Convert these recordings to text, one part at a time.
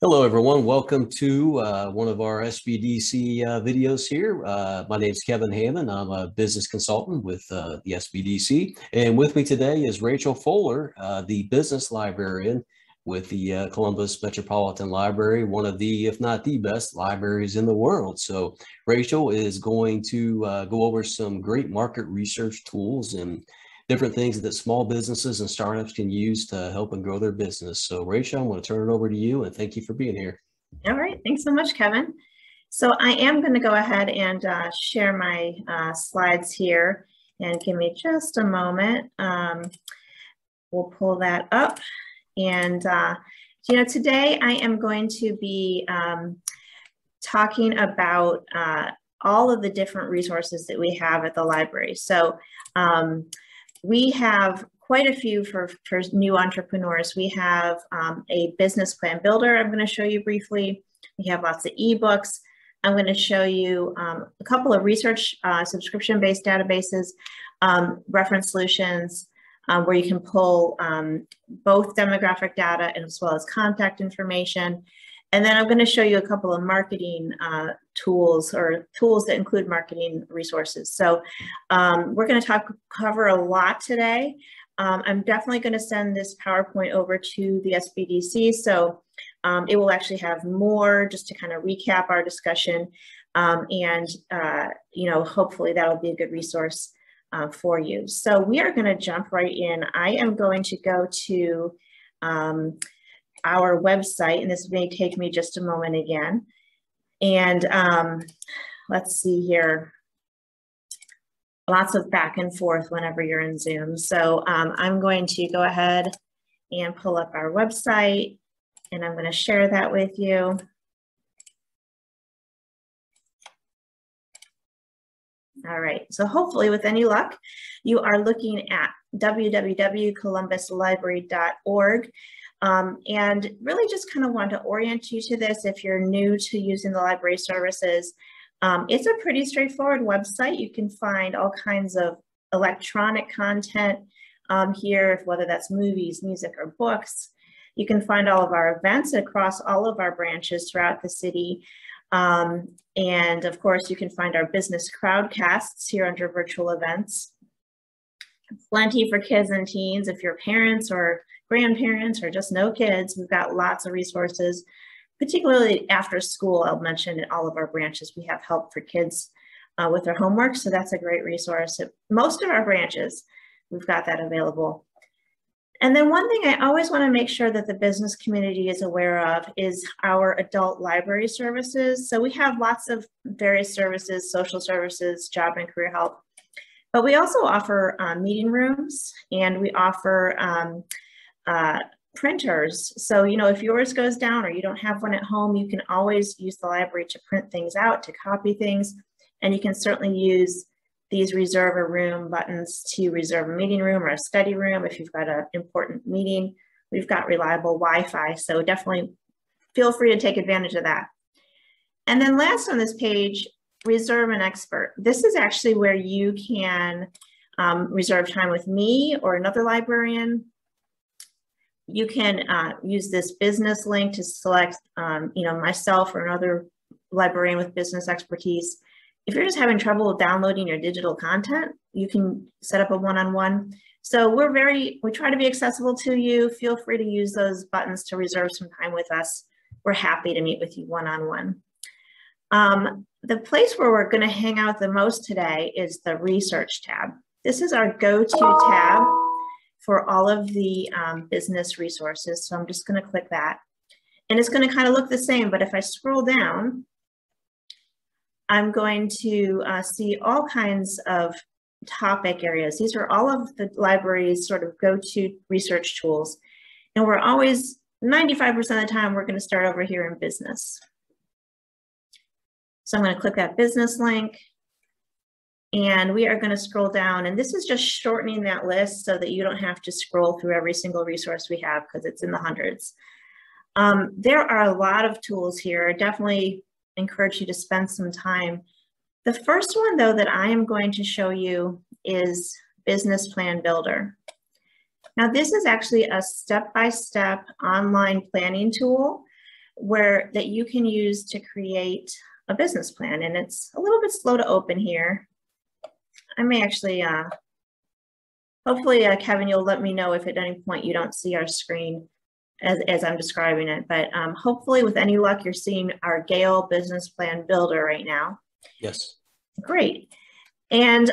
Hello, everyone. Welcome to one of our SBDC videos here. My name is Kevin Hammond. I'm a business consultant with the SBDC. And with me today is Rachel Fuller, the business librarian with the Columbus Metropolitan Library, one of the, if not the best libraries in the world. So Rachel is going to go over some great market research tools and different things that small businesses and startups can use to help and grow their business. So Rachel, I'm going to turn it over to you and thank you for being here. All right, thanks so much, Kevin. So I am going to go ahead and share my slides here, and give me just a moment. We'll pull that up. And today I am going to be talking about all of the different resources that we have at the library. So we have quite a few for new entrepreneurs. We have a business plan builder I'm going to show you briefly. We have lots of ebooks. I'm going to show you a couple of research subscription-based databases, reference solutions, where you can pull both demographic data as well as contact information. And then I'm going to show you a couple of marketing tools, or tools that include marketing resources. So we're going to cover a lot today. I'm definitely going to send this PowerPoint over to the SBDC, so it will actually have more just to kind of recap our discussion, and hopefully that'll be a good resource for you. So we are going to jump right in. I am going to go to our website, and this may take me just a moment again. And let's see here. Lots of back and forth whenever you're in Zoom. So I'm going to go ahead and pull up our website, and I'm going to share that with you. All right, so hopefully with any luck, you are looking at www.columbuslibrary.org. And really just kind of want to orient you to this if you're new to using the library services. It's a pretty straightforward website. You can find all kinds of electronic content here, whether that's movies, music, or books. You can find all of our events across all of our branches throughout the city. And of course, you can find our business crowdcasts here under virtual events. Plenty for kids and teens. If you're parents or grandparents or just no kids, we've got lots of resources, particularly after school. I'll mention at all of our branches, we have help for kids with their homework. So that's a great resource. At most of our branches, we've got that available. And then one thing I always want to make sure that the business community is aware of is our adult library services. So we have lots of various services, social services, job and career help, but we also offer meeting rooms, and we offer printers. So, if yours goes down or you don't have one at home, you can always use the library to print things out, to copy things. And you can certainly use these reserve a room buttons to reserve a meeting room or a study room if you've got an important meeting. We've got reliable Wi-Fi, so definitely feel free to take advantage of that. And then last on this page, reserve an expert. This is actually where you can reserve time with me or another librarian. You can use this business link to select, myself or another librarian with business expertise. If you're just having trouble downloading your digital content, you can set up a one-on-one. So we try to be accessible to you. Feel free to use those buttons to reserve some time with us. We're happy to meet with you one-on-one. The place where we're going to hang out the most today is the research tab. This is our go-to tab for all of the business resources. So I'm just going to click that. And it's going to kind of look the same, but if I scroll down, I'm going to see all kinds of topic areas. These are all of the library's sort of go-to research tools. And we're always, 95% of the time, we're going to start over here in business. So I'm going to click that business link. And we are going to scroll down, and this is just shortening that list so that you don't have to scroll through every single resource we have, because it's in the hundreds. There are a lot of tools here. Definitely encourage you to spend some time. The first one, though, that I am going to show you is Business Plan Builder. Now, this is actually a step-by-step online planning tool that you can use to create a business plan. And it's a little bit slow to open here. I may actually, hopefully, Kevin, you'll let me know if at any point you don't see our screen as I'm describing it. But hopefully, with any luck, you're seeing our Gale Business Plan Builder right now. Yes. Great. And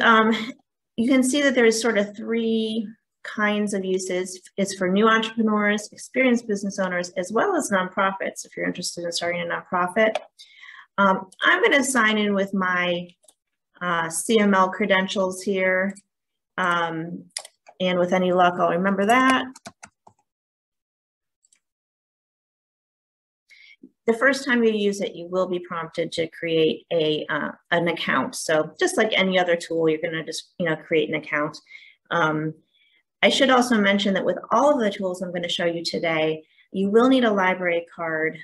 you can see that there's sort of 3 kinds of uses. It's for new entrepreneurs, experienced business owners, as well as nonprofits, if you're interested in starting a nonprofit. I'm going to sign in with my CML credentials here. And with any luck, I'll remember that. The first time you use it, you will be prompted to create an account. So just like any other tool, you're going to just create an account. I should also mention that with all of the tools I'm going to show you today, you will need a library card.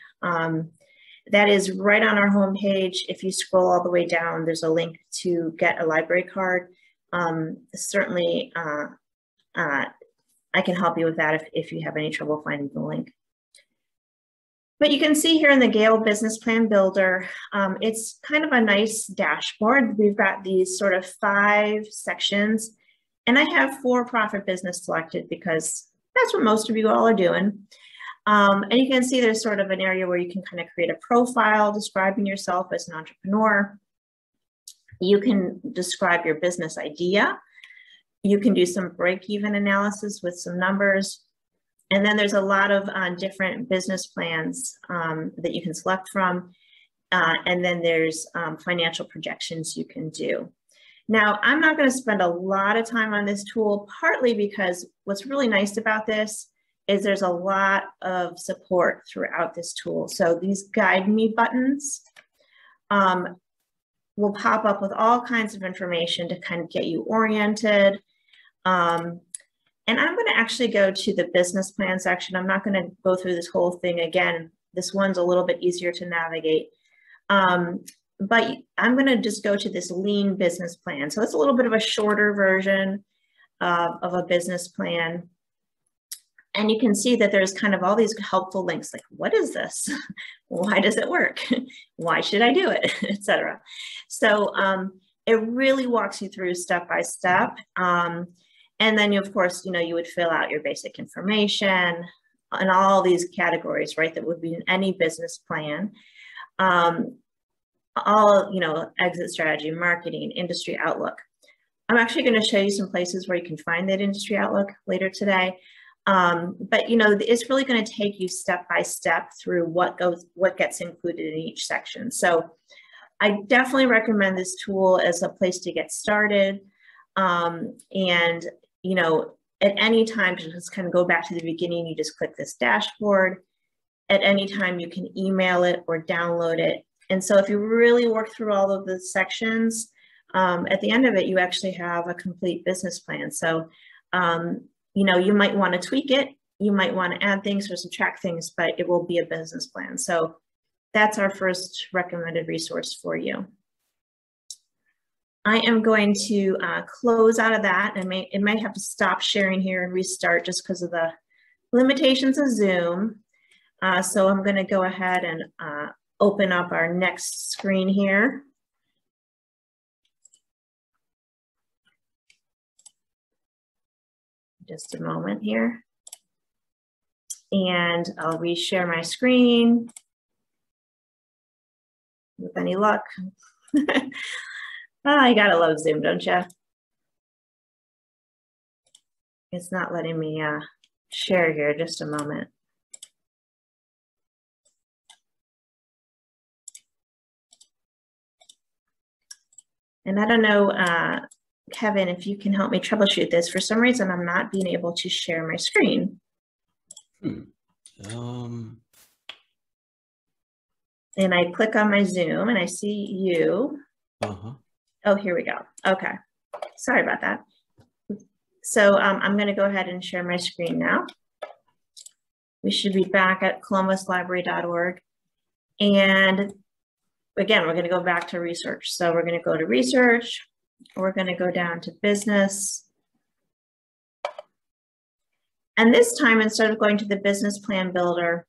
That is right on our homepage. If you scroll all the way down, there's a link to get a library card. Certainly, I can help you with that if you have any trouble finding the link. But you can see here in the Gale Business Plan Builder, it's kind of a nice dashboard. We've got these sort of 5 sections, and I have for-profit business selected because that's what most of you all are doing. And you can see there's sort of an area where you can kind of create a profile describing yourself as an entrepreneur. You can describe your business idea. You can do some break-even analysis with some numbers. And then there's a lot of different business plans that you can select from. And then there's financial projections you can do. Now, I'm not going to spend a lot of time on this tool, partly because what's really nice about this is there's a lot of support throughout this tool. So these guide me buttons will pop up with all kinds of information to kind of get you oriented. And I'm going to actually go to the business plan section. I'm not going to go through this whole thing again. This one's a little bit easier to navigate. But I'm going to just go to this lean business plan. So it's a little bit of a shorter version of a business plan. And you can see that there's kind of all these helpful links like, what is this? Why does it work? Why should I do it? Etc. So it really walks you through step by step. And then, of course, you would fill out your basic information and all these categories, right, that would be in any business plan. Exit strategy, marketing, industry outlook. I'm actually going to show you some places where you can find that industry outlook later today. But it's really going to take you step by step through what gets included in each section. So I definitely recommend this tool as a place to get started. And at any time, to just kind of go back to the beginning, you just click this dashboard. At any time, you can email it or download it. And so if you really work through all of the sections, at the end of it, you actually have a complete business plan. So, you might want to tweak it. You might want to add things or subtract things, but it will be a business plan. So that's our first recommended resource for you. I am going to close out of that. It may have to stop sharing here and restart just because of the limitations of Zoom. So I'm going to go ahead and open up our next screen here. Just a moment here. And I'll reshare my screen with any luck. Oh, you gotta love Zoom, don't you? It's not letting me share here. Just a moment. And I don't know, Kevin, if you can help me troubleshoot this. For some reason, I'm not being able to share my screen. And I click on my Zoom and I see you. Oh, here we go. Okay. Sorry about that. So I'm going to go ahead and share my screen now. We should be back at columbuslibrary.org. And again, we're going to go back to research. So we're going to go to research. We're going to go down to business. And this time, instead of going to the business plan builder,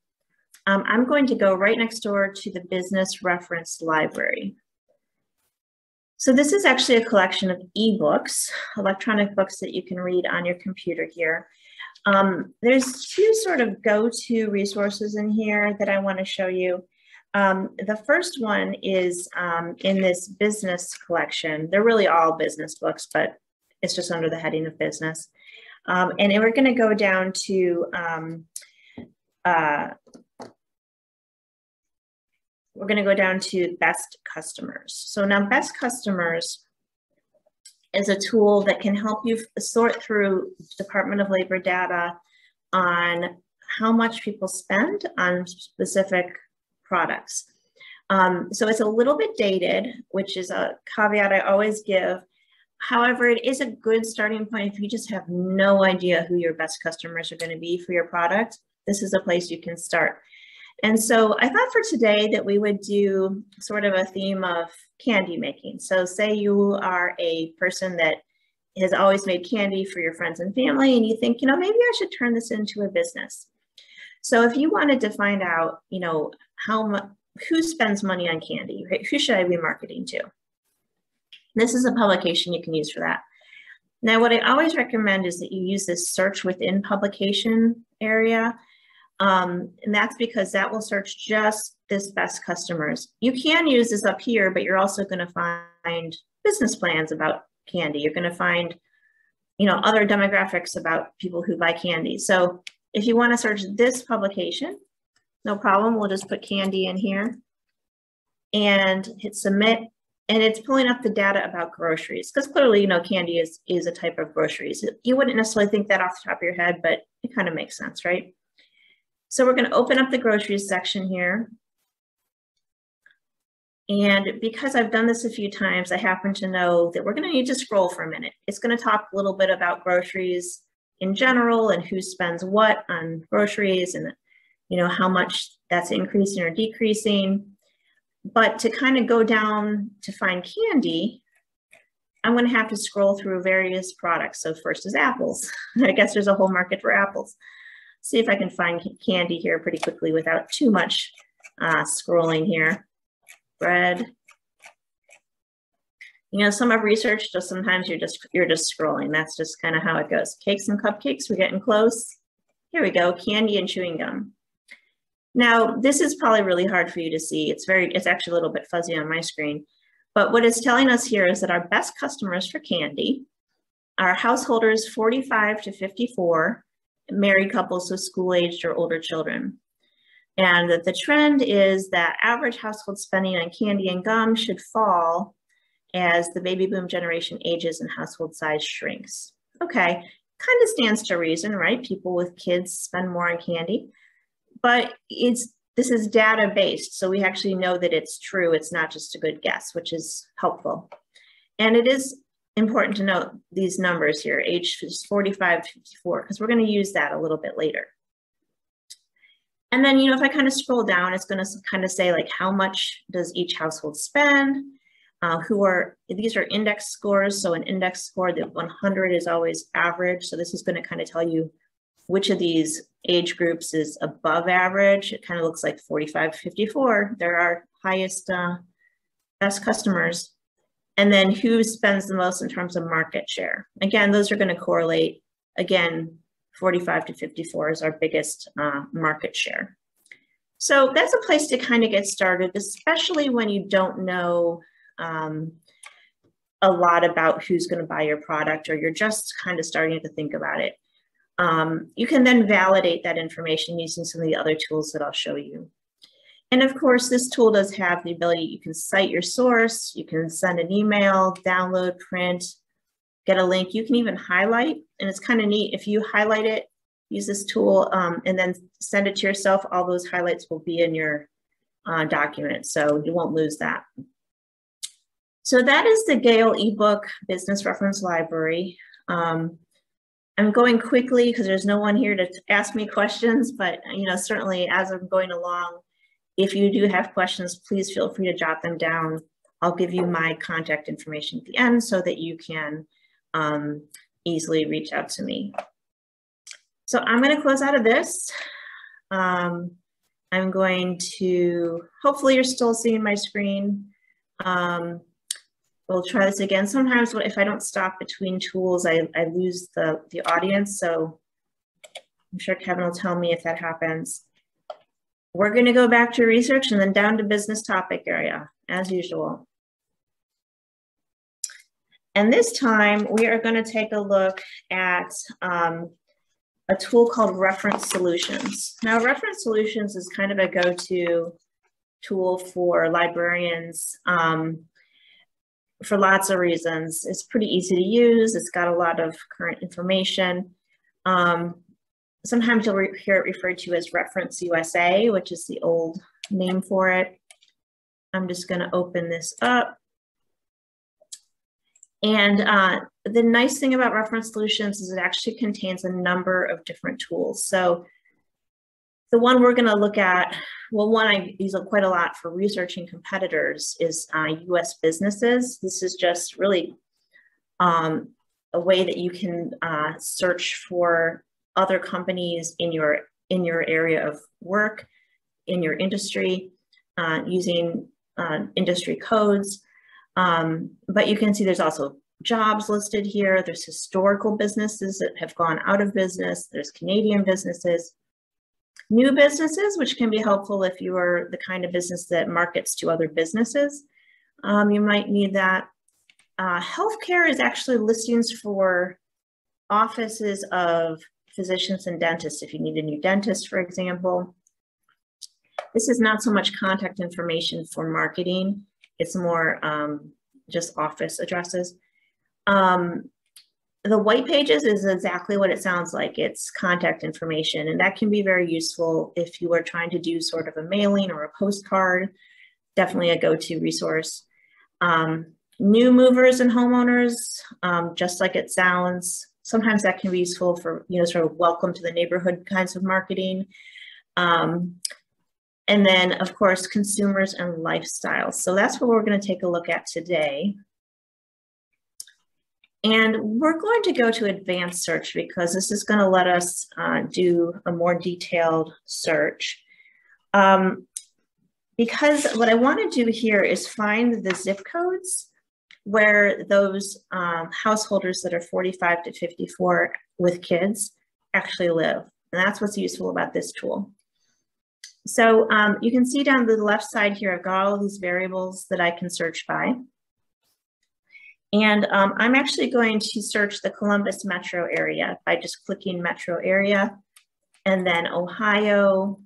I'm going to go right next door to the Business Reference Library. So this is actually a collection of ebooks, electronic books that you can read on your computer here. There's two sort of go-to resources in here that I want to show you. The first one is in this business collection. They're really all business books, but it's just under the heading of business. And we're going to go down to Best Customers. So now Best Customers is a tool that can help you sort through Department of Labor data on how much people spend on specific products. So it's a little bit dated, which is a caveat I always give. However, it is a good starting point if you just have no idea who your best customers are going to be for your product. This is a place you can start. And so I thought for today that we would do sort of a theme of candy making. So say you are a person that has always made candy for your friends and family, and you think, you know, maybe I should turn this into a business. So if you wanted to find out, you know, who spends money on candy, right? Who should I be marketing to? This is a publication you can use for that. Now, what I always recommend is that you use this search within publication area. And that's because that will search just this best customers. You can use this up here, but you're also going to find business plans about candy. You're going to find, you know, other demographics about people who buy candy. So if you want to search this publication, no problem. We'll just put candy in here and hit submit. And it's pulling up the data about groceries, because clearly, you know, candy is a type of groceries. You wouldn't necessarily think that off the top of your head, but it kind of makes sense, right? So we're going to open up the groceries section here. And because I've done this a few times, I happen to know that we're going to need to scroll for a minute. It's going to talk a little bit about groceries in general and who spends what on groceries and, you know, how much that's increasing or decreasing. But to kind of go down to find candy, I'm going to have to scroll through various products. So first is apples. I guess there's a whole market for apples. See if I can find candy here pretty quickly without too much scrolling here. Bread. You know, some I've researched, just sometimes you're just scrolling. That's just kind of how it goes. Cakes and cupcakes, we're getting close. Here we go, candy and chewing gum. Now, this is probably really hard for you to see. It's actually a little bit fuzzy on my screen. But what it's telling us here is that our best customers for candy are householders 45 to 54, married couples with school-aged or older children. And that the trend is that average household spending on candy and gum should fall as the baby boom generation ages and household size shrinks. Okay, kind of stands to reason, right? People with kids spend more on candy. But this is data-based, so we actually know that it's true. It's not just a good guess, which is helpful. And it is important to note these numbers here, age 45 to 54, because we're going to use that a little bit later. And then, you know, if I kind of scroll down, it's going to kind of say, like, how much does each household spend? These are index scores. So an index score, the 100 is always average. So this is going to kind of tell you which of these age groups is above average. It kind of looks like 45 to 54. They're our highest, best customers. And then who spends the most in terms of market share. Again, those are going to correlate. Again, 45 to 54 is our biggest market share. So that's a place to kind of get started, especially when you don't know a lot about who's going to buy your product, or you're just kind of starting to think about it. You can then validate that information using some of the other tools that I'll show you. And of course, this tool does have the ability, you can cite your source, you can send an email, download, print, get a link. You can even highlight, and it's kind of neat. If you highlight it, use this tool, and then send it to yourself, all those highlights will be in your document, so you won't lose that. So that is the Gale eBook Business Reference Library. I'm going quickly because there's no one here to ask me questions, but you know, certainly as I'm going along, if you do have questions, please feel free to jot them down. I'll give you my contact information at the end so that you can easily reach out to me. So I'm going to close out of this. I'm I'm going to, hopefully you're still seeing my screen. We'll try this again. Sometimes if I don't stop between tools, I lose the audience. So I'm sure Kevin will tell me if that happens. We're going to go back to research and then down to business topic area as usual. And this time we are going to take a look at a tool called Reference Solutions. Now, Reference Solutions is kind of a go-to tool for librarians for lots of reasons. It's pretty easy to use. It's got a lot of current information. Sometimes you'll hear it referred to as Reference USA, which is the old name for it. I'm just going to open this up. And the nice thing about Reference Solutions is it actually contains a number of different tools. So the one we're going to look at, well, one I use quite a lot for researching competitors is US businesses. This is just really a way that you can search for other companies in your area of work, in your industry, using industry codes. But you can see there's also jobs listed here. There's historical businesses that have gone out of business. There's Canadian businesses, new businesses, which can be helpful if you are the kind of business that markets to other businesses. You might need that. Healthcare is actually listings for offices of physicians and dentists. If you need a new dentist, for example. This is not so much contact information for marketing. It's more just office addresses. The white pages is exactly what it sounds like. It's contact information, and that can be very useful if you are trying to do sort of a mailing or a postcard. Definitely a go-to resource. New movers and homeowners, just like it sounds. Sometimes that can be useful for, sort of welcome to the neighborhood kinds of marketing. And then, of course, consumers and lifestyles. So that's what we're going to take a look at today. And we're going to go to advanced search because this is going to let us do a more detailed search. Because what I want to do here is find the zip codes where those householders that are 45 to 54 with kids actually live. And that's what's useful about this tool. So you can see down the left side here, I've got all of these variables that I can search by. And I'm actually going to search the Columbus metro area by just clicking metro area, and then Ohio,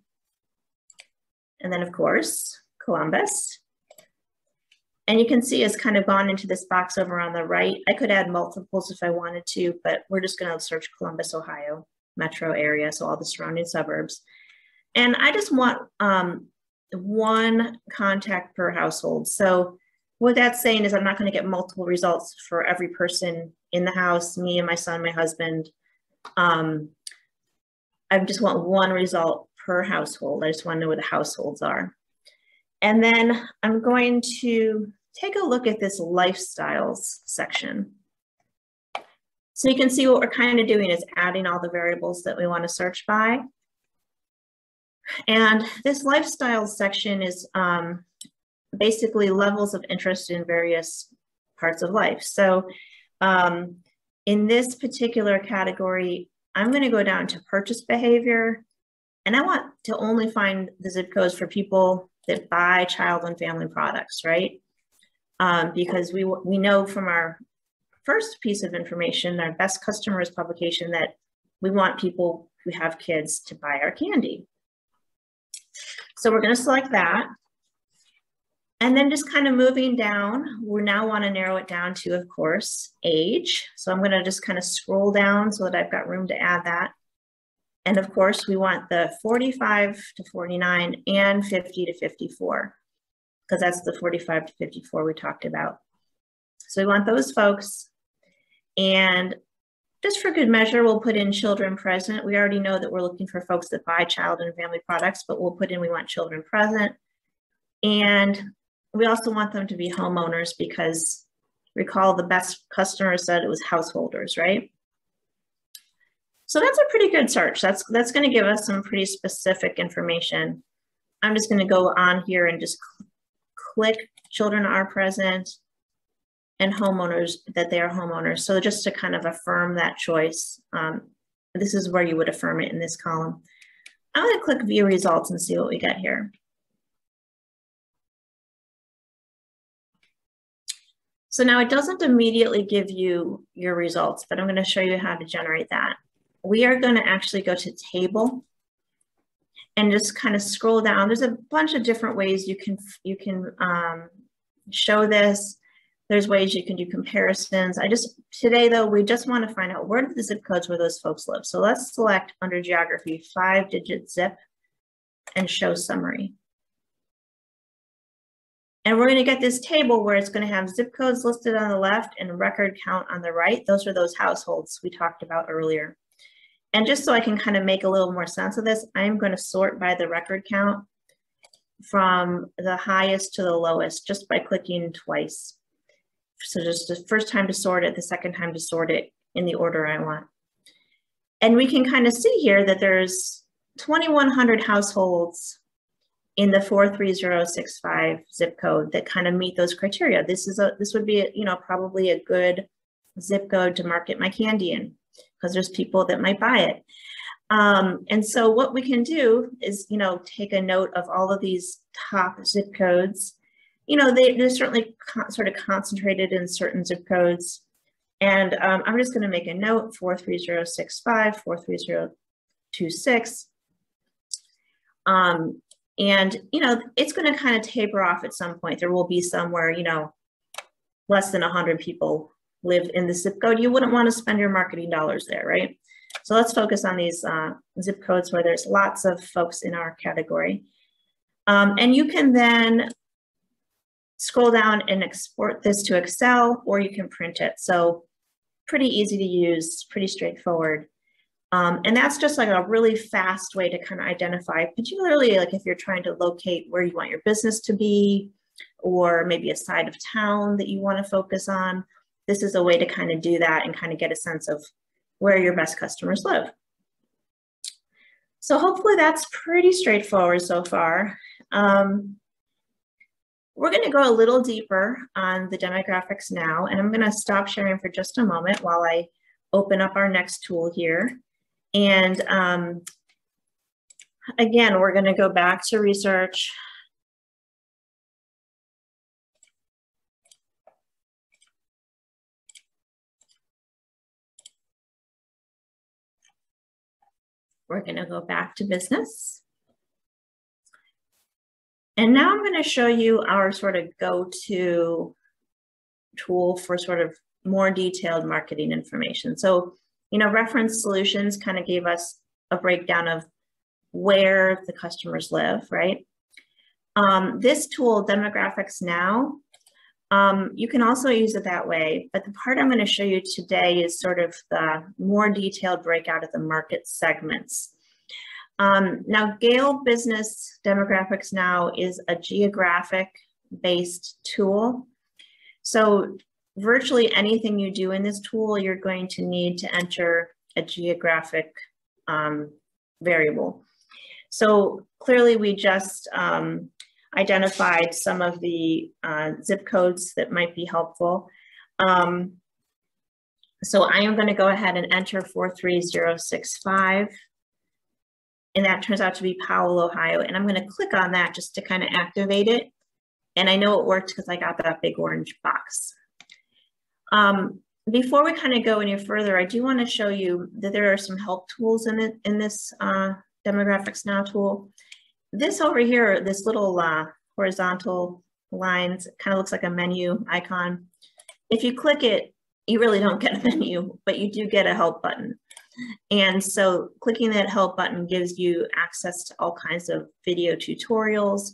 and then of course, Columbus. And you can see it's kind of gone into this box over on the right. I could add multiples if I wanted to, but we're just going to search Columbus, Ohio metro area, so all the surrounding suburbs. And I just want one contact per household. So what that's saying is I'm not going to get multiple results for every person in the house, me and my son, my husband. I just want one result per household. I just want to know where the households are. And then I'm going to take a look at this lifestyles section. So you can see what we're kind of doing is adding all the variables that we want to search by. And this lifestyle section is basically levels of interest in various parts of life. So in this particular category, I'm going to go down to purchase behavior, and I want to only find the zip codes for people that buy child and family products, right? Because we know from our first piece of information, our best customers publication, that we want people who have kids to buy our candy. So we're going to select that. And then just kind of moving down, we now want to narrow it down to, of course, age. So I'm going to just kind of scroll down so that I've got room to add that. And of course, we want the 45 to 49 and 50 to 54, because that's the 45 to 54 we talked about. So we want those folks. And just for good measure, we'll put in children present. We already know that we're looking for folks that buy child and family products, but we'll put in we want children present. And we also want them to be homeowners because recall the best customer said it was householders, right? So that's a pretty good search. That's going to give us some pretty specific information I'm just going to go on here and just click children are present and homeowners, that they are homeowners. So just to kind of affirm that choice, this is where you would affirm it in this column. I'm going to click view results and see what we get here. So now it doesn't immediately give you your results, but I'm going to show you how to generate that. We are going to actually go to table and just kind of scroll down. There's a bunch of different ways you can show this. There's ways you can do comparisons. Today though, we just want to find out where are the zip codes where those folks live. So let's select under geography, 5-digit zip and show summary. And we're going to get this table where it's going to have zip codes listed on the left and record count on the right. Those are those households we talked about earlier. And just so I can kind of make a little more sense of this, I'm going to sort by the record count from the highest to the lowest just by clicking twice. So just the first time to sort it, the second time to sort it in the order I want. And we can kind of see here that there's 2,100 households in the 43065 zip code that kind of meet those criteria. This would be, probably a good zip code to market my candy in, because there's people that might buy it. And so what we can do is, take a note of all of these top zip codes. They're certainly sort of concentrated in certain zip codes. And I'm just going to make a note, 43065, 43026. And, it's going to kind of taper off at some point. There will be somewhere, less than 100 people live in the zip code. You wouldn't want to spend your marketing dollars there, right? So let's focus on these zip codes where there's lots of folks in our category. And you can then scroll down and export this to Excel, or you can print it. So pretty easy to use, pretty straightforward. And that's just like a really fast way to kind of identify, particularly like if you're trying to locate where you want your business to be, or maybe a side of town that you want to focus on. This is a way to kind of do that and kind of get a sense of where your best customers live. So hopefully that's pretty straightforward so far. We're going to go a little deeper on the demographics now, and I'm going to stop sharing for just a moment while I open up our next tool here. And again, we're going to go back to research. We're going to go back to business. And now I'm going to show you our sort of go-to tool for sort of more detailed marketing information. So, Reference Solutions kind of gave us a breakdown of where the customers live, right? This tool, Demographics Now, you can also use it that way, but the part I'm going to show you today is sort of the more detailed breakout of the market segments. Now, Gale Business Demographics Now is a geographic-based tool. So virtually anything you do in this tool, you're going to need to enter a geographic variable. So clearly we just identified some of the zip codes that might be helpful. So I am going to go ahead and enter 43065. And that turns out to be Powell, Ohio. And I'm going to click on that just to kind of activate it. And I know it worked because I got that big orange box. Before we kind of go any further, I do want to show you that there are some help tools in this Demographics Now tool. This over here, this little horizontal lines, kind of looks like a menu icon. If you click it, you really don't get a menu, but you do get a help button. And so clicking that help button gives you access to all kinds of video tutorials.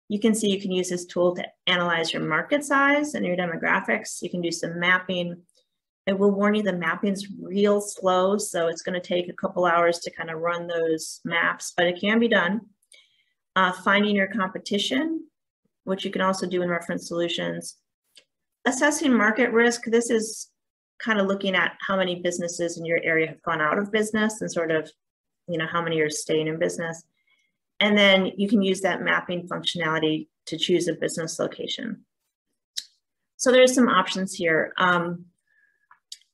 You can see you can use this tool to analyze your market size and your demographics. You can do some mapping. I will warn you, the mapping's real slow, so it's going to take a couple hours to kind of run those maps, but it can be done. Finding your competition, which you can also do in Reference Solutions. Assessing market risk. This is kind of looking at how many businesses in your area have gone out of business and sort of, how many are staying in business. And then you can use that mapping functionality to choose a business location. So there's some options here.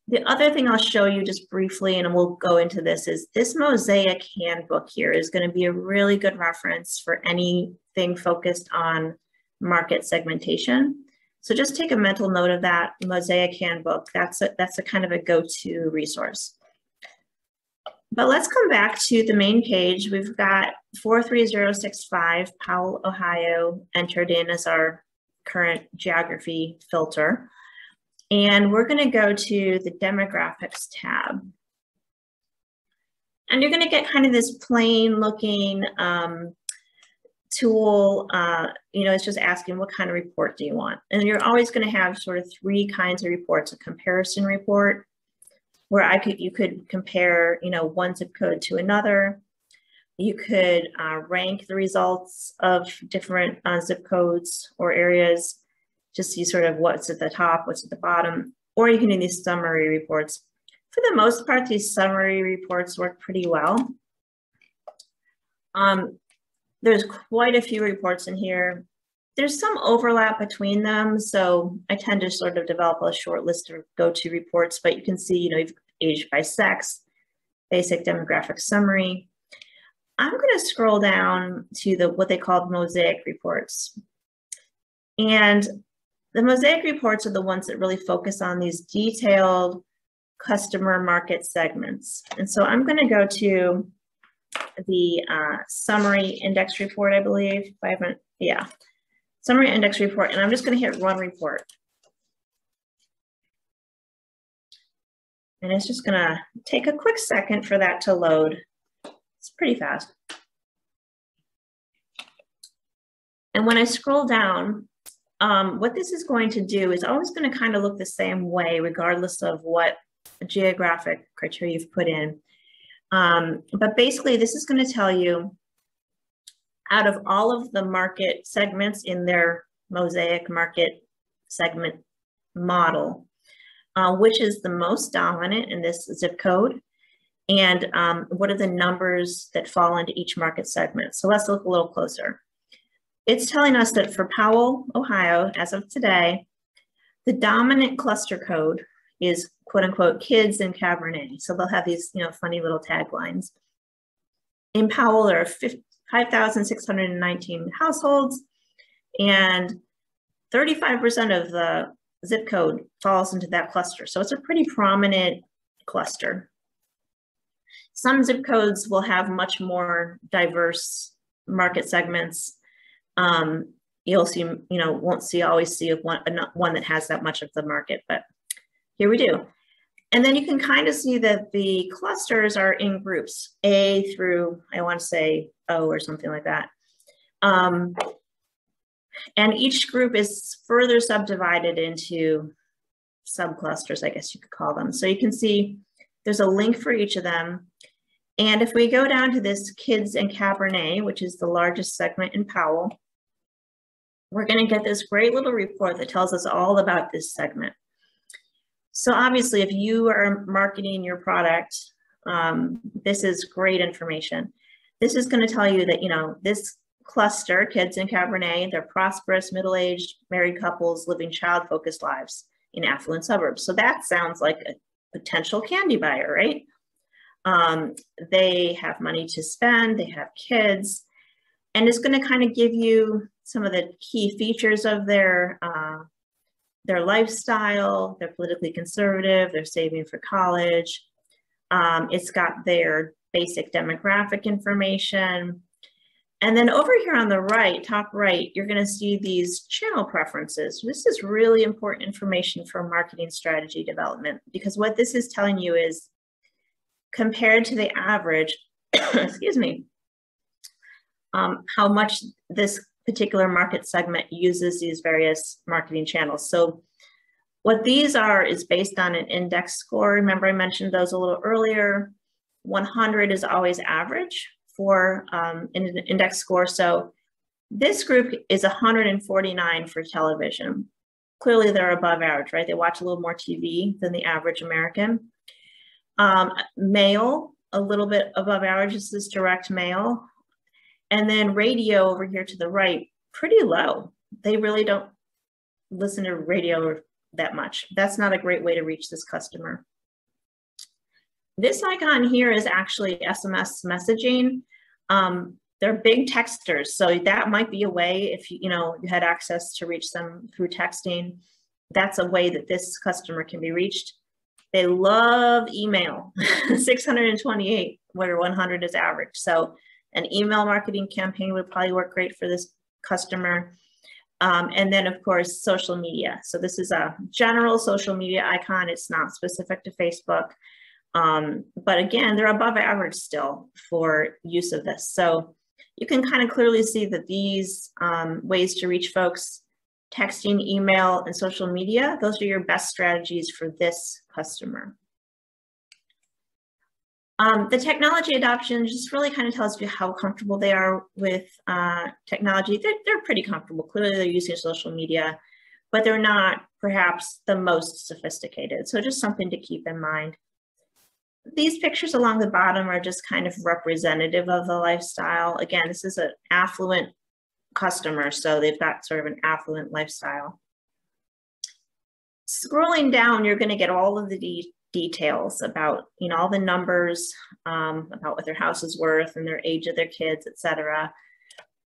The other thing I'll show you just briefly, and we'll go into this, is this Mosaic handbook here is going to be a really good reference for anything focused on market segmentation. So just take a mental note of that Mosaic handbook. That's a kind of a go-to resource. But let's come back to the main page. We've got 43065, Powell, Ohio, entered in as our current geography filter. And we're going to go to the demographics tab. And you're going to get kind of this plain looking tool. You know, it's just asking what kind of report do you want? And you're always going to have sort of three kinds of reports: a comparison report, where you could compare, you know, one zip code to another. You could rank the results of different zip codes or areas, just see sort of what's at the top, what's at the bottom, or you can do these summary reports. For the most part, these summary reports work pretty well. There's quite a few reports in here. There's some overlap between them, so I tend to sort of develop a short list of go-to reports, but you can see, you know, you've age by sex, basic demographic summary. I'm going to scroll down to what they call Mosaic reports. And the Mosaic reports are the ones that really focus on these detailed customer market segments. And so I'm going to go to the summary index report, I believe. If I haven't, yeah, summary index report, and I'm just going to hit run report. And it's just going to take a quick second for that to load. It's pretty fast. And when I scroll down, what this is going to do is always going to kind of look the same way, regardless of what geographic criteria you've put in. But basically, this is going to tell you, out of all of the market segments in their Mosaic market segment model, which is the most dominant in this zip code, and what are the numbers that fall into each market segment. So let's look a little closer. It's telling us that for Powell, Ohio, as of today, the dominant cluster code is quote unquote kids and Cabernet. So they'll have these, you know, funny little taglines. In Powell, there are 5,619 households, and 35% of the zip code falls into that cluster. So it's a pretty prominent cluster. Some zip codes will have much more diverse market segments. You'll see, you know, won't always see one that has that much of the market, but here we do. And then you can kind of see that the clusters are in groups, A through, I want to say O or something like that. And each group is further subdivided into subclusters, I guess you could call them. So you can see there's a link for each of them. And if we go down to this kids and Cabernet, which is the largest segment in Powell, we're going to get this great little report that tells us all about this segment. So obviously, if you are marketing your product, this is great information. This is going to tell you that, you know, this cluster, kids and Cabernet, they're prosperous, middle-aged, married couples living child-focused lives in affluent suburbs. So that sounds like a potential candy buyer, right? They have money to spend, they have kids, and it's going to kind of give you some of the key features of their lifestyle. They're politically conservative, they're saving for college. It's got their basic demographic information. And then over here on the right, top right, you're going to see these channel preferences. This is really important information for marketing strategy development, because what this is telling you is, compared to the average, excuse me, how much this particular market segment uses these various marketing channels. So what these are is based on an index score. Remember, I mentioned those a little earlier. 100 is always average for an index score. So this group is 149 for television. Clearly they're above average, right? They watch a little more TV than the average American. Male, a little bit above average. This is direct mail. And then radio over here to the right, pretty low. They really don't listen to radio that much. That's not a great way to reach this customer. This icon here is actually SMS messaging. They're big texters, so that might be a way if you had access to reach them through texting. That's a way that this customer can be reached. They love email, 628, where 100 is average. So an email marketing campaign would probably work great for this customer. And then of course, social media. So this is a general social media icon. It's not specific to Facebook. But again, they're above average still for use of this. So you can kind of clearly see that these ways to reach folks, texting, email, and social media, those are your best strategies for this customer. The technology adoption just really kind of tells you how comfortable they are with technology. They're pretty comfortable. Clearly they're using social media, but they're not perhaps the most sophisticated. So just something to keep in mind. These pictures along the bottom are just kind of representative of the lifestyle. Again, this is an affluent customer, so they've got sort of an affluent lifestyle. Scrolling down, you're going to get all of the details about, all the numbers, about what their house is worth and their age of their kids, etc.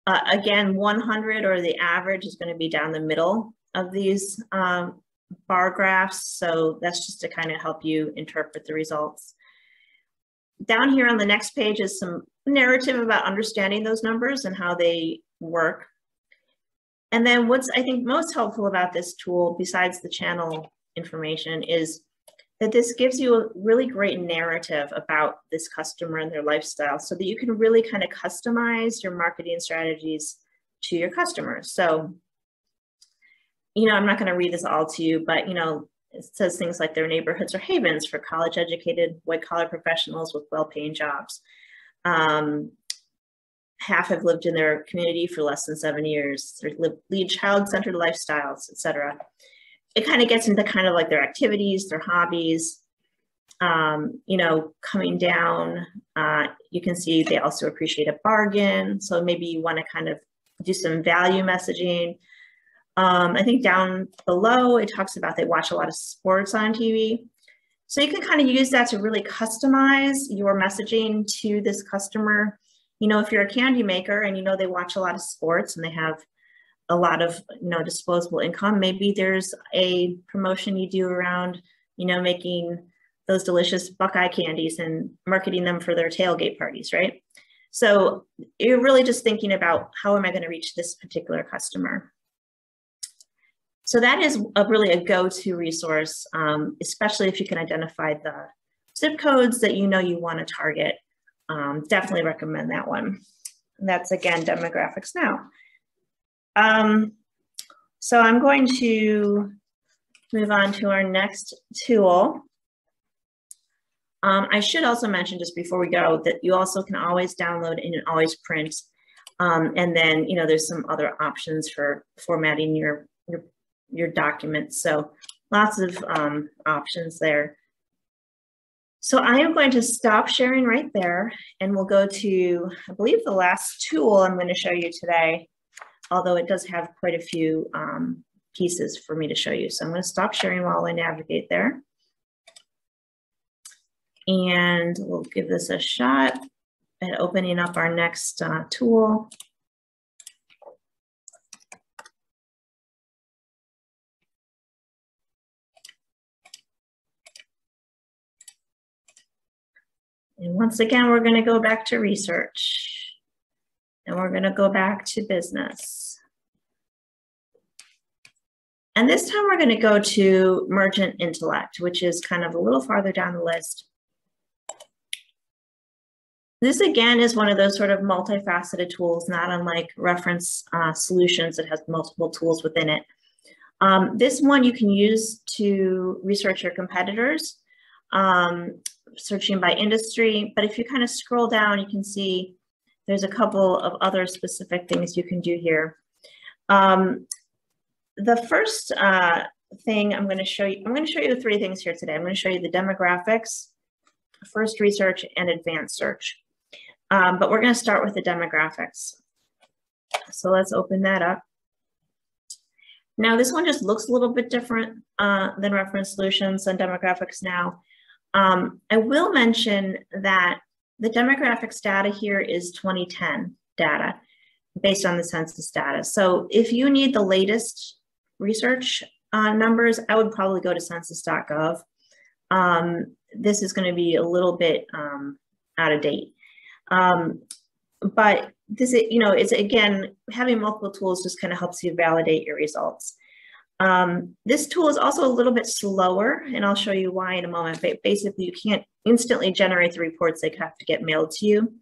Again, 100 or the average is going to be down the middle of these bar graphs, so that's just to kind of help you interpret the results. Down here on the next page is some narrative about understanding those numbers and how they work. And then what's I think most helpful about this tool, besides the channel information, is that this gives you a really great narrative about this customer and their lifestyle so that you can really kind of customize your marketing strategies to your customers. So, I'm not going to read this all to you, but, it says things like their neighborhoods are havens for college-educated, white-collar professionals with well-paying jobs. Half have lived in their community for less than 7 years. They lead child-centered lifestyles, etc. It kind of gets into kind of like their activities, their hobbies. Coming down, you can see they also appreciate a bargain. So maybe you want to kind of do some value messaging. I think down below, it talks about they watch a lot of sports on TV. So you can kind of use that to really customize your messaging to this customer. If you're a candy maker and they watch a lot of sports and they have a lot of disposable income, maybe there's a promotion you do around making those delicious Buckeye candies and marketing them for their tailgate parties, right? So you're really just thinking about how am I going to reach this particular customer. So that is really a go-to resource, especially if you can identify the zip codes that you want to target. Definitely recommend that one. And that's, again, Demographics Now. So I'm going to move on to our next tool. I should also mention just before we go that you also can always download and always print. And then, there's some other options for formatting your documents. So lots of options there. So I am going to stop sharing right there and we'll go to, I believe, the last tool I'm going to show you today, although it does have quite a few pieces for me to show you. So I'm going to stop sharing while I navigate there. And we'll give this a shot at opening up our next tool. And once again, we're going to go back to research and we're going to go back to business. And this time we're going to go to Mergent Intellect, which is kind of a little farther down the list. This again is one of those sort of multifaceted tools, not unlike Reference Solutions that has multiple tools within it. This one you can use to research your competitors. Searching by industry, but if you kind of scroll down, you can see there's a couple of other specific things you can do here. The first thing I'm going to show you three things here today. I'm going to show you the demographics, first research, and advanced search. But we're going to start with the demographics. So let's open that up. Now this one just looks a little bit different than Reference Solutions and Demographics Now. I will mention that the demographics data here is 2010 data based on the census data. So if you need the latest research numbers, I would probably go to census.gov. This is going to be a little bit out of date. But this is, it's again, having multiple tools just kind of helps you validate your results. This tool is also a little bit slower, and I'll show you why in a moment, but basically you can't instantly generate the reports. They have to get mailed to you.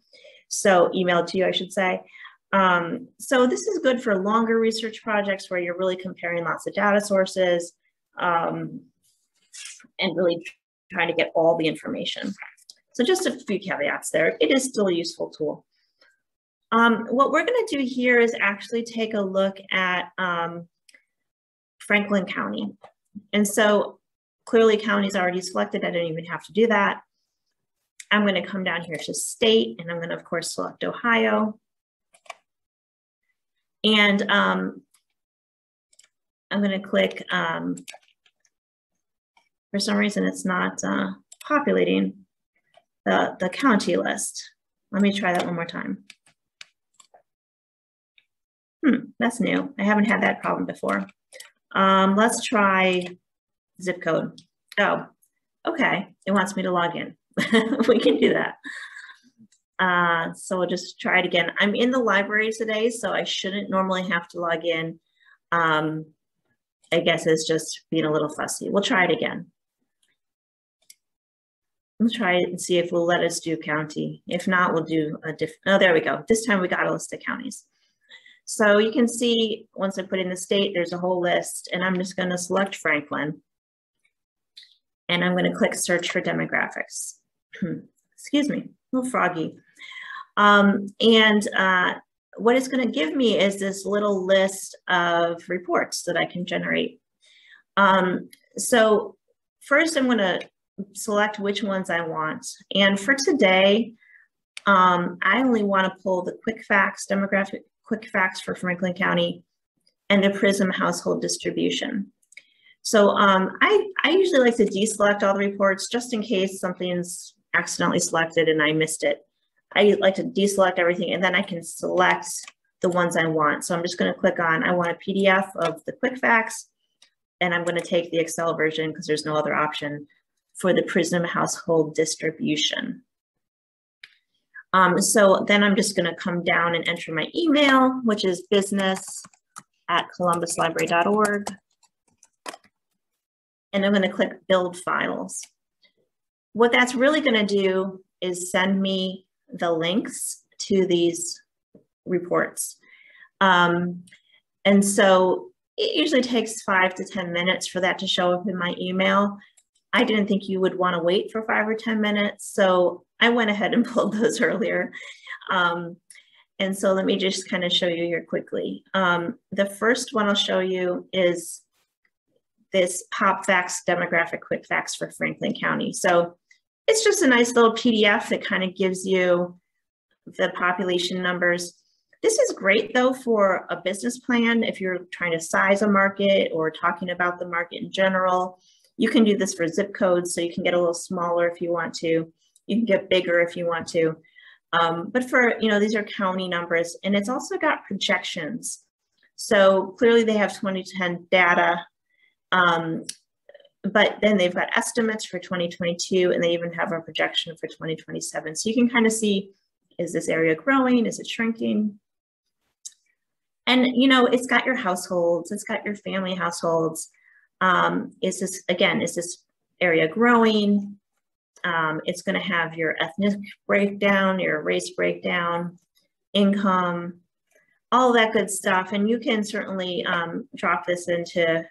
So emailed to you, I should say. So this is good for longer research projects where you're really comparing lots of data sources and really trying to get all the information. So just a few caveats there. It is still a useful tool. What we're going to do here is actually take a look at Franklin County. And so clearly county is already selected. I don't even have to do that. I'm going to come down here to state, and I'm going to, of course, select Ohio. And I'm going to click, for some reason it's not populating the county list. Let me try that one more time. That's new. I haven't had that problem before. Let's try zip code. Oh, okay. It wants me to log in. We can do that. So we'll just try it again. I'm in the library today, so I shouldn't normally have to log in. I guess it's just being a little fussy. We'll try it again. Let's try it and see if we'll let us do county. If not, we'll do a different, oh, there we go. This time we got a list of counties. So you can see once I put in the state, there's a whole list, and I'm just going to select Franklin. And I'm going to click search for demographics. Excuse me, a little froggy. What it's going to give me is this little list of reports that I can generate. So first I'm going to select which ones I want. And for today, I only want to pull the quick facts, demographic quick facts for Franklin County and the PRISM household distribution. So I usually like to deselect all the reports just in case something's accidentally selected and I missed it. I like to deselect everything and then I can select the ones I want. So I'm just going to click on, I want a PDF of the quick facts, and I'm going to take the Excel version because there's no other option for the PRISM household distribution. So then I'm just going to come down and enter my email, which is business@columbuslibrary.org. And I'm going to click build files. What that's really going to do is send me the links to these reports. And so it usually takes 5 to 10 minutes for that to show up in my email. I didn't think you would want to wait for 5 or 10 minutes, so I went ahead and pulled those earlier. And so let me just kind of show you here quickly. The first one I'll show you is this Pop Facts Demographic Quick Facts for Franklin County. So it's just a nice little PDF that kind of gives you the population numbers. This is great though for a business plan if you're trying to size a market or talking about the market in general. You can do this for zip codes, so you can get a little smaller if you want to. You can get bigger if you want to. But for, these are county numbers, and it's also got projections. So clearly they have 2010 data, but then they've got estimates for 2022, and they even have a projection for 2027. So you can kind of see, is this area growing? Is it shrinking? And, it's got your households, it's got your family households. Is this area growing? It's going to have your ethnic breakdown, your race breakdown, income, all that good stuff. And you can certainly drop this into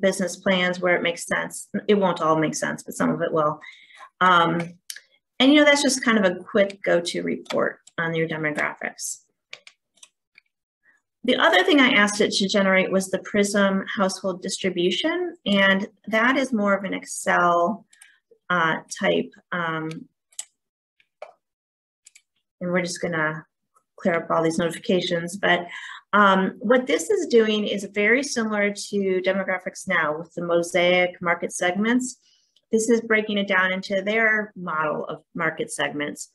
business plans where it makes sense. It won't all make sense, but some of it will. And that's just kind of a quick go-to report on your demographics. The other thing I asked it to generate was the PRISM household distribution, and that is more of an Excel type And we're just gonna clear up all these notifications. But what this is doing is very similar to Demographics Now with the mosaic market segments. This is breaking it down into their model of market segments.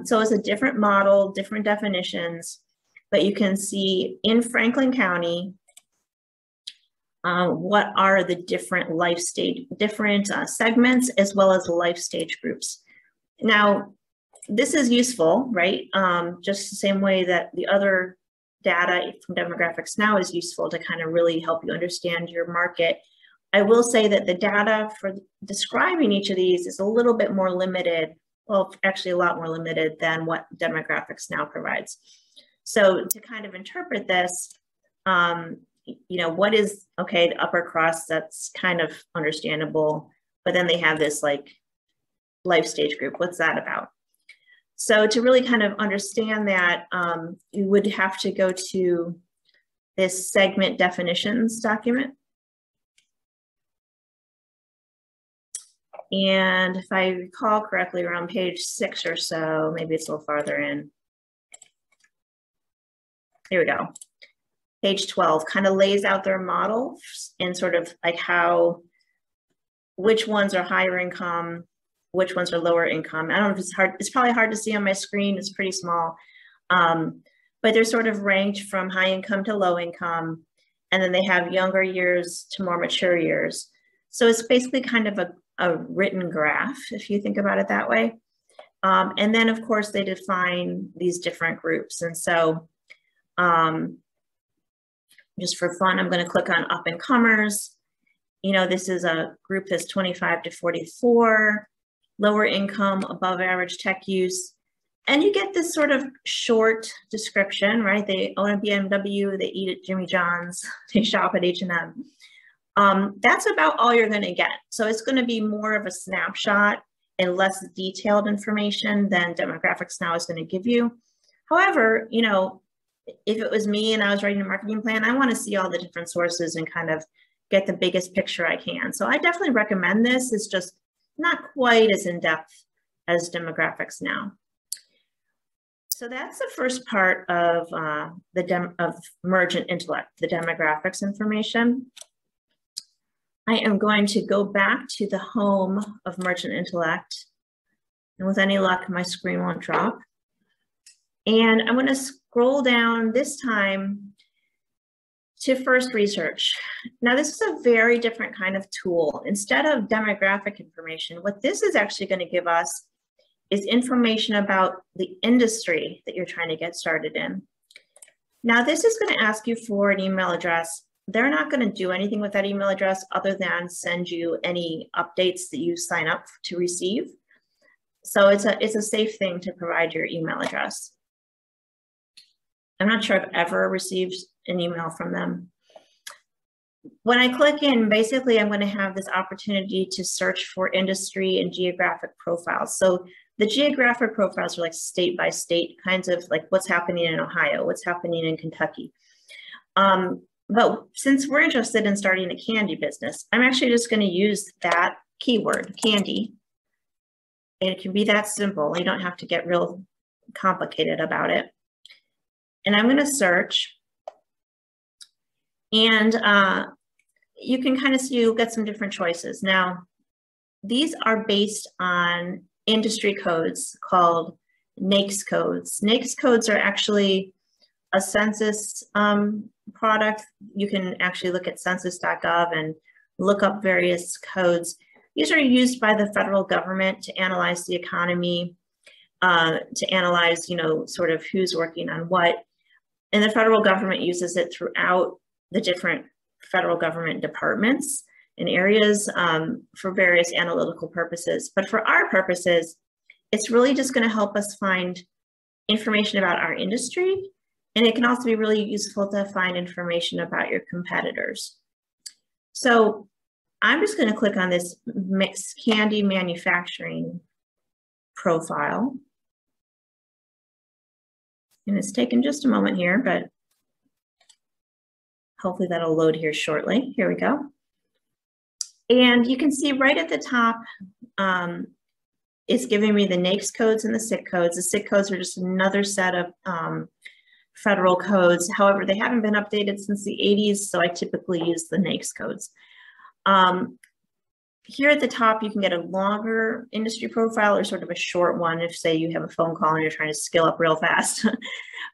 So it's a different model, different definitions, but you can see in Franklin County, what are the different life stage, different segments, as well as life stage groups. Now, this is useful, right? Just the same way that the other data from Demographics Now is useful to kind of really help you understand your market. I will say that the data for describing each of these is a little bit more limited, well, actually a lot more limited than what Demographics Now provides. So to kind of interpret this, you know, what is, okay, the upper cross, that's kind of understandable, but then they have this like life stage group. What's that about? So to really kind of understand that, you would have to go to this segment definitions document. And if I recall correctly, around page 6 or so, maybe it's a little farther in. Here we go. Page 12 kind of lays out their model and sort of like how, which ones are higher income, which ones are lower income. I don't know if it's hard, it's probably hard to see on my screen, it's pretty small. But they're sort of ranked from high income to low income. And then they have younger years to more mature years. So it's basically kind of a written graph, if you think about it that way. And then of course they define these different groups. And so just for fun, I'm going to click on up and comers. You know, this is a group that's 25 to 44, lower income, above average tech use. And you get this sort of short description, right? They own a BMW, they eat at Jimmy John's, they shop at H&M. That's about all you're going to get. So it's going to be more of a snapshot and less detailed information than Demographics Now is going to give you. However, you know, if it was me and I was writing a marketing plan, I want to see all the different sources and kind of get the biggest picture I can. So I definitely recommend this. It's just not quite as in-depth as Demographics Now. So that's the first part of Mergent Intellect, the demographics information. I am going to go back to the home of Mergent Intellect. And with any luck, my screen won't drop. And I'm going to scroll down this time to First Research. Now, this is a very different kind of tool. Instead of demographic information, what this is actually going to give us is information about the industry that you're trying to get started in. Now, this is going to ask you for an email address. They're not going to do anything with that email address other than send you any updates that you sign up to receive. So it's a safe thing to provide your email address. I'm not sure I've ever received an email from them. When I click in, basically I'm going to have this opportunity to search for industry and geographic profiles. So the geographic profiles are like state by state, kinds of like what's happening in Ohio, what's happening in Kentucky. But since we're interested in starting a candy business, I'm actually just going to use that keyword, candy. And it can be that simple. You don't have to get real complicated about it. And I'm going to search. And you can kind of see, you'll get some different choices. Now, these are based on industry codes called NAICS codes. NAICS codes are actually a census product. You can actually look at census.gov and look up various codes. These are used by the federal government to analyze the economy, to analyze, you know, sort of who's working on what. And the federal government uses it throughout the different federal government departments and areas for various analytical purposes. But for our purposes, it's really just going to help us find information about our industry. And it can also be really useful to find information about your competitors. So I'm just going to click on this mixed candy manufacturing profile. And it's taken just a moment here, but hopefully that'll load here shortly. Here we go. And you can see right at the top, it's giving me the NAICS codes and the SIC codes. The SIC codes are just another set of federal codes. However, they haven't been updated since the 80s, so I typically use the NAICS codes. Here at the top, you can get a longer industry profile or sort of a short one if, say, you have a phone call and you're trying to scale up real fast.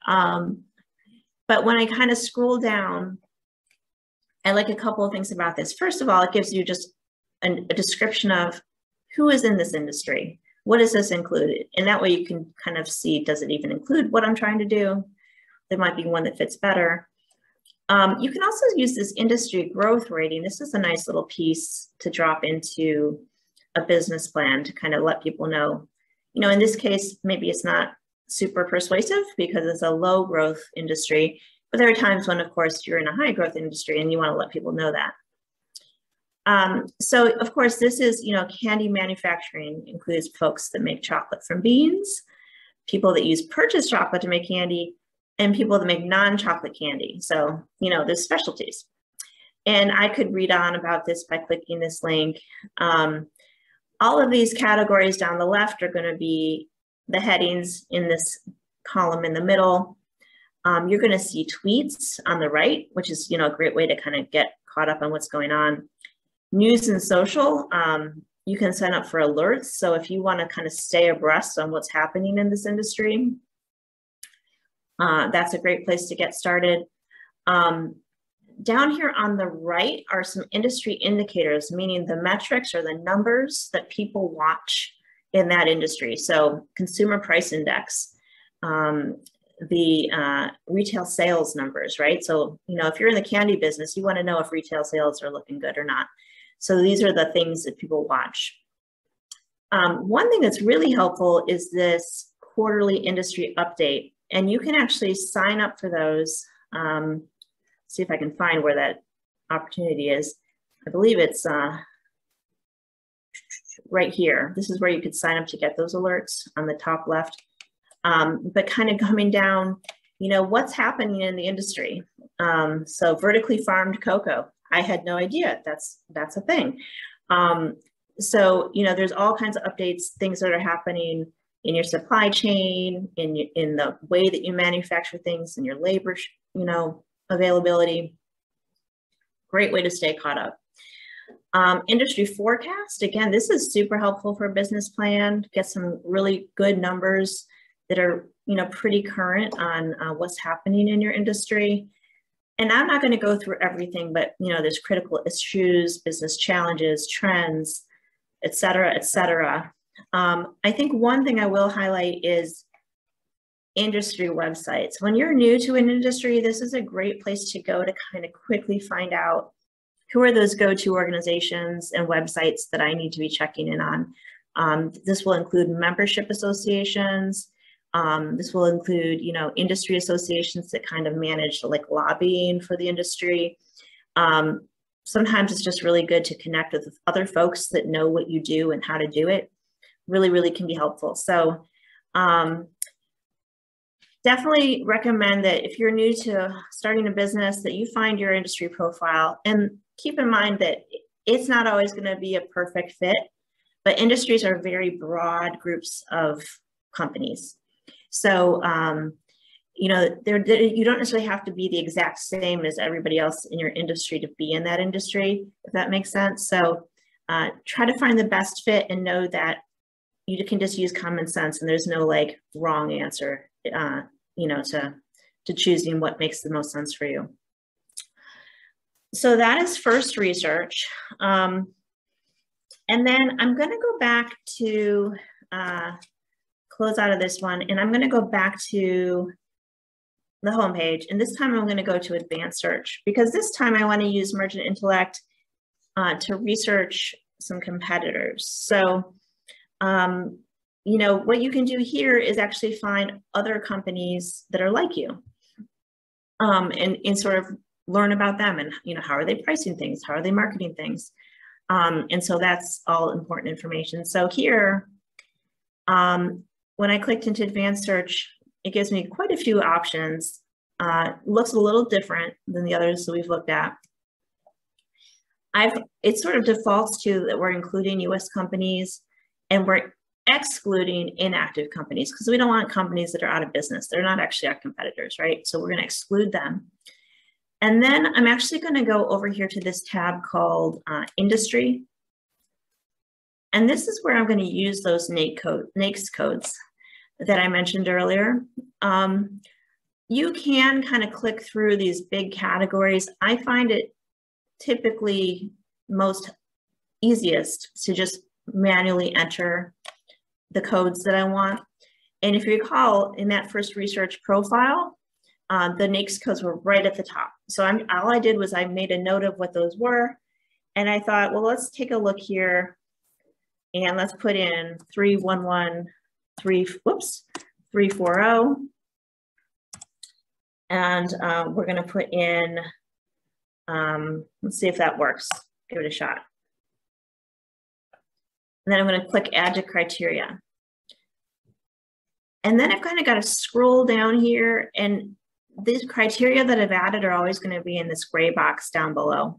But when I kind of scroll down, I like a couple of things about this. First of all, it gives you just a description of who is in this industry. What does this include? And that way you can kind of see, does it even include what I'm trying to do? There might be one that fits better. You can also use this industry growth rating. This is a nice little piece to drop into a business plan to kind of let people know, in this case, maybe it's not super persuasive because it's a low growth industry, but there are times when, of course, you're in a high growth industry and you want to let people know that. So of course, this is, candy manufacturing includes folks that make chocolate from beans, people that use purchased chocolate to make candy, and people that make non-chocolate candy. So, there's specialties. And I could read on about this by clicking this link. All of these categories down the left are going to be the headings in this column in the middle. You're going to see tweets on the right, which is, a great way to kind of get caught up on what's going on. News and social, you can sign up for alerts. So if you want to kind of stay abreast on what's happening in this industry, that's a great place to get started. Down here on the right are some industry indicators, meaning the metrics or the numbers that people watch in that industry. So consumer price index, the retail sales numbers, right? So, if you're in the candy business, you want to know if retail sales are looking good or not. So these are the things that people watch. One thing that's really helpful is this quarterly industry update. And you can actually sign up for those. See if I can find where that opportunity is. I believe it's right here. This is where you could sign up to get those alerts on the top left. But kind of coming down, what's happening in the industry. So vertically farmed cocoa. I had no idea that's a thing. So, there's all kinds of updates, things that are happening in your supply chain, in the way that you manufacture things, in your labor, availability. Great way to stay caught up. Industry forecast. Again, this is super helpful for a business plan. Get some really good numbers that are, pretty current on what's happening in your industry. And I'm not going to go through everything, but, there's critical issues, business challenges, trends, et cetera, et cetera. I think one thing I will highlight is industry websites. When you're new to an industry, this is a great place to go to kind of quickly find out who are those go-to organizations and websites that I need to be checking in on. This will include membership associations. This will include, industry associations that kind of manage like lobbying for the industry. Sometimes it's just really good to connect with other folks that know what you do and how to do it. Really, really can be helpful. So definitely recommend that if you're new to starting a business, that you find your industry profile, and keep in mind that it's not always going to be a perfect fit, but industries are very broad groups of companies. So, you don't necessarily have to be the exact same as everybody else in your industry to be in that industry, if that makes sense. So try to find the best fit and know that you can just use common sense and there's no like wrong answer, to choosing what makes the most sense for you. So that is first research. And then I'm going to go back to close out of this one, and I'm going to go back to the homepage, and this time I'm going to go to advanced search, because this time I want to use Mergent Intellect to research some competitors. So, what you can do here is actually find other companies that are like you, and sort of learn about them and, how are they pricing things? How are they marketing things? And so that's all important information. So here, when I clicked into advanced search, it gives me quite a few options. Looks a little different than the others that we've looked at. It sort of defaults to that we're including US companies, and we're excluding inactive companies because we don't want companies that are out of business. They're not actually our competitors, right? So we're going to exclude them. And then I'm actually going to go over here to this tab called Industry. And this is where I'm going to use those NAICS codes that I mentioned earlier. You can kind of click through these big categories. I find it typically most easiest to just manually enter the codes that I want. And if you recall, in that first research profile, the NAICS codes were right at the top. So all I did was I made a note of what those were. And I thought, well, let's take a look here. And let's put in 340. And we're going to put in, let's see if that works. Give it a shot. And then I'm going to click Add to Criteria. And then I've kind of got to scroll down here, and these criteria that I've added are always going to be in this gray box down below.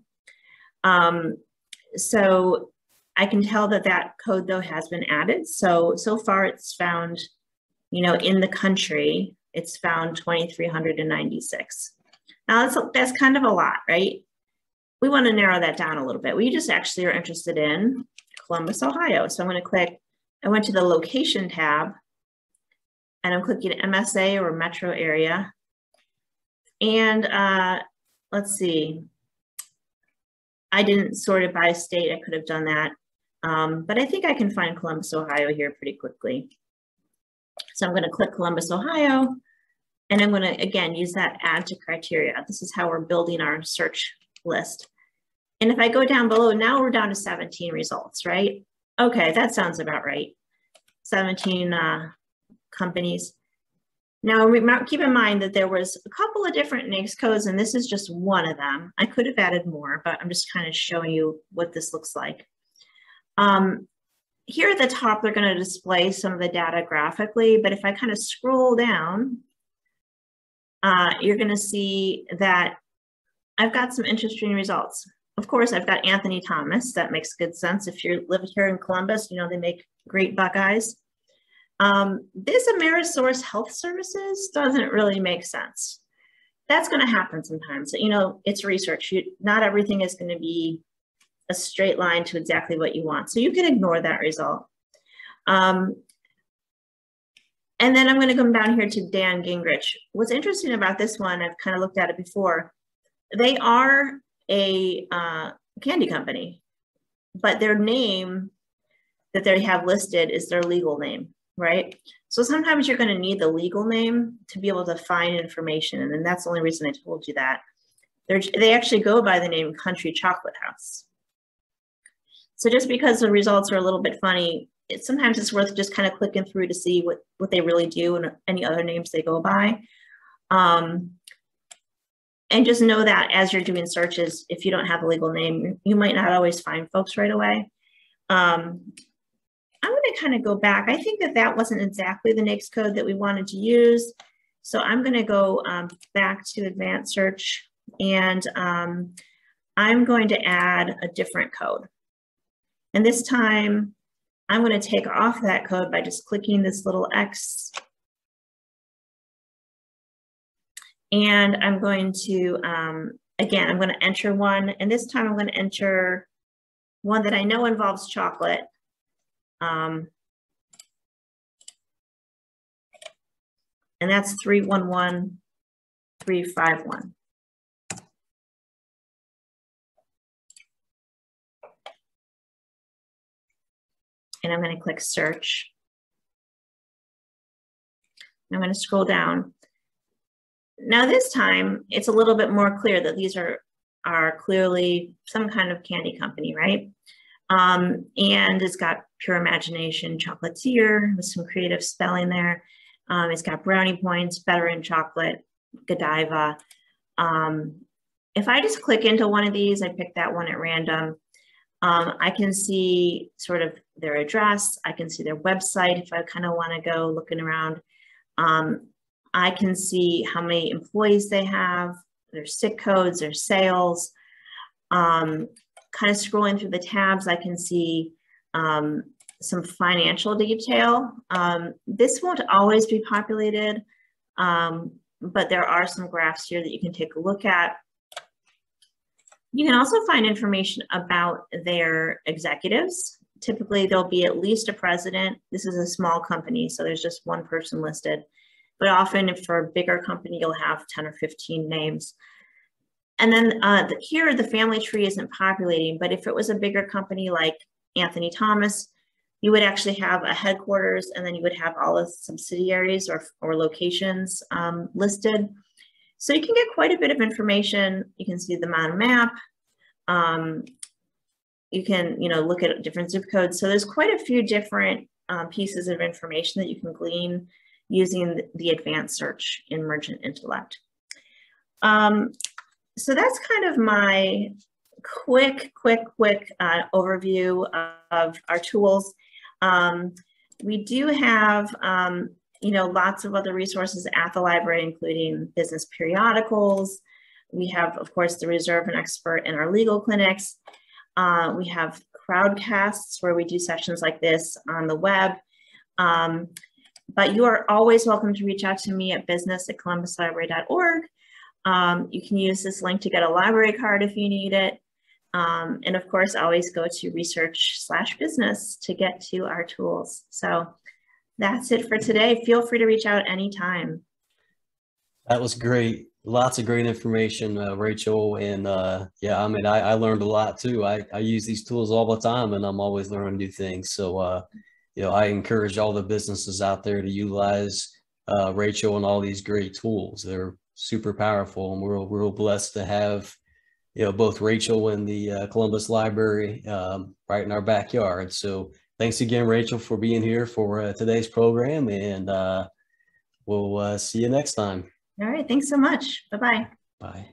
So I can tell that that code though has been added. So far it's found, in the country, it's found 2,396. Now that's kind of a lot, right? We want to narrow that down a little bit. We just actually are interested in Columbus, Ohio. So I'm going to click, I went to the location tab, and I'm clicking MSA or metro area. And let's see, I didn't sort it by state. I could have done that. But I think I can find Columbus, Ohio here pretty quickly. So I'm going to click Columbus, Ohio, and I'm going to, again, use that Add to Criteria. This is how we're building our search list. And if I go down below, now we're down to 17 results, right? Okay, that sounds about right. 17 companies. Now, keep in mind that there was a couple of different NAICS codes, and this is just one of them. I could have added more, but I'm just kind of showing you what this looks like. Here at the top, they're going to display some of the data graphically, but if I kind of scroll down, you're going to see that I've got some interesting results. Of course, I've got Anthony Thomas. That makes good sense. If you live here in Columbus, they make great Buckeyes. This Amerisource Health Services doesn't really make sense. That's going to happen sometimes. It's research. Not everything is going to be a straight line to exactly what you want. So you can ignore that result. And then I'm going to come down here to Dan Gingrich. What's interesting about this one, I've kind of looked at it before. They are a candy company, but their name that they have listed is their legal name, right? So sometimes you're going to need the legal name to be able to find information. And then that's the only reason I told you that. They actually go by the name Country Chocolate House. So just because the results are a little bit funny, sometimes it's worth just kind of clicking through to see what they really do and any other names they go by. And just know that as you're doing searches, if you don't have a legal name, you might not always find folks right away. I'm going to kind of go back. I think that wasn't exactly the NAICS code that we wanted to use. So I'm going to go back to advanced search, and I'm going to add a different code. And this time, I'm going to take off that code by just clicking this little X. And I'm going to, again, I'm going to enter one. And this time I'm going to enter one that I know involves chocolate. And that's 311351. And I'm going to click search. I'm going to scroll down. Now this time, it's a little bit more clear that these are clearly some kind of candy company, right? And it's got Pure Imagination Chocolatier with some creative spelling there. It's got Brownie Points, Veteran Chocolate, Godiva. If I just click into one of these, I pick that one at random. I can see sort of their address. I can see their website if I kind of want to go looking around. I can see how many employees they have, their SIC codes, their sales. Kind of scrolling through the tabs, I can see some financial detail. This won't always be populated, but there are some graphs here that you can take a look at. You can also find information about their executives. Typically, there'll be at least a president. This is a small company, so there's just one person listed. But often, if for a bigger company, you'll have 10 or 15 names. And then here, the family tree isn't populating, but if it was a bigger company like Anthony Thomas, you would actually have a headquarters, and then you would have all the subsidiaries or locations listed. So you can get quite a bit of information. You can see them on a map. You can, look at different zip codes. So there's quite a few different pieces of information that you can glean using the advanced search in Mergent Intellect. So that's kind of my quick overview of our tools. We do have, lots of other resources at the library, including business periodicals. We have, of course, the Reserve and Expert in our legal clinics. We have crowdcasts where we do sessions like this on the web. But you are always welcome to reach out to me at business@columbuslibrary.org. You can use this link to get a library card if you need it. And of course, always go to research/business to get to our tools. So that's it for today. Feel free to reach out anytime. That was great. Lots of great information, Rachel. And yeah, I mean, I learned a lot too. I use these tools all the time, and I'm always learning new things. So, I encourage all the businesses out there to utilize Rachel and all these great tools. They're super powerful, and we're real blessed to have, both Rachel and the Columbus Library right in our backyard. So thanks again, Rachel, for being here for today's program, and we'll see you next time. All right. Thanks so much. Bye-bye. Bye.